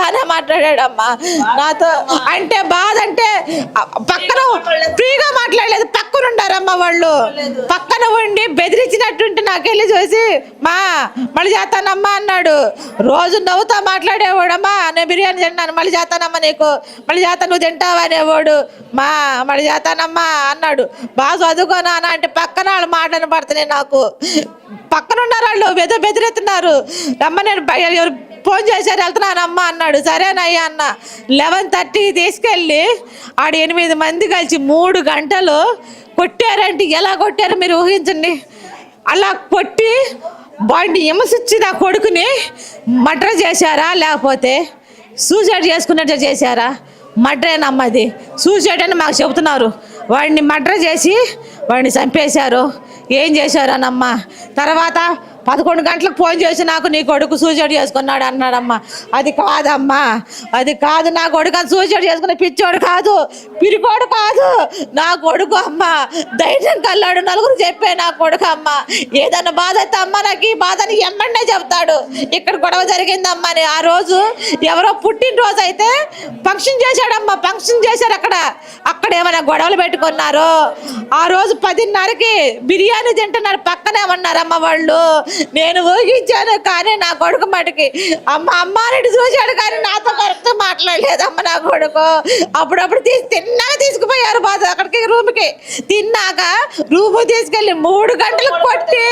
బాగానే మాట్లాడాడమ్మా నాతో. అంటే బాధ అంటే పక్కన ఫ్రీగా మాట్లాడలేదు, పక్కన ఉండారమ్మా వాళ్ళు, పక్కన ఉండి బెదిరించినట్టుంటే నాకెళ్ళి చూసి మళ్ళీ చేస్తానమ్మా అన్నాడు. రోజు నవ్వుతా మాట్లాడేవాడమ్మా, నేను బిర్యానీ తిన్నాను మళ్ళీ చేస్తానమ్మా, నీకు మళ్ళీ చేస్తాను నువ్వు తింటావా అనేవాడు. మళ్ళీ చేస్తానమ్మా అన్నాడు. బాగా చదువుకోనా అంటే పక్కన వాళ్ళు మాటను పడుతున్నాయి నాకు. పక్కన ఉన్నారు వాళ్ళు ఏదో బెదిరెత్తున్నారు. అమ్మ నేను ఎవరు ఫోన్ చేశారు వెళ్తున్నానమ్మా అన్నాడు. సరేనయ్యా అన్న. 11:30 తీసుకెళ్ళి ఆడు 8 మంది కలిసి 3 గంటలు కొట్టారంటే ఎలా కొట్టారో మీరు ఊహించండి. అలా కొట్టి వాడిని హింసించి నా కొడుకుని మర్డర్ చేశారా లేకపోతే సూసైడ్ చేసుకున్నట్టు చేశారా? మర్డరేనమ్మది, సూసైడ్ అని మాకు చెబుతున్నారు. వాడిని మర్డర్ చేసి వాడిని చంపేశారు. ఏం చేశారనమ్మా? తర్వాత 11 గంటలకు ఫోన్ చేసి నాకు నీ కొడుకు సూసైడ్ చేసుకున్నాడు అన్నాడమ్మా. అది కాదమ్మా, అది కాదు. నా కొడుకు అని సూసైడ్ చేసుకున్న పిచ్చోడు కాదు, పిరికోడు కాదు నా కొడుకు అమ్మ. ధైర్యం కల్లాడు, నలుగురు చెప్పే నా కొడుకు అమ్మ. ఏదన్నా బాధ అయితే అమ్మ నాకు ఈ బాధని ఎమ్మడే చెప్తాడు. ఇక్కడ గొడవ జరిగిందమ్మా అని. ఆ రోజు ఎవరో పుట్టినరోజు అయితే ఫంక్షన్ చేశాడమ్మా, ఫంక్షన్ చేశారు. అక్కడ ఏమైనా గొడవలు పెట్టుకున్నారు. ఆ రోజు 10:30కి బిర్యానీ తింటున్నారు, పక్కనే ఉన్నారమ్మ వాళ్ళు. నేను ఊహించాను కానీ నా కొడుకు మటుకి అమ్మ అని చూశాడు కానీ నాతో కరెక్ట్ మాట్లాడలేదమ్మ నా కొడుకు. అప్పుడప్పుడు తిన్నాక తీసుకుపోయారు బాధ అక్కడికి రూమ్కి. తిన్నాక రూమ్ తీసుకెళ్ళి 3 గంటలకు కొట్టి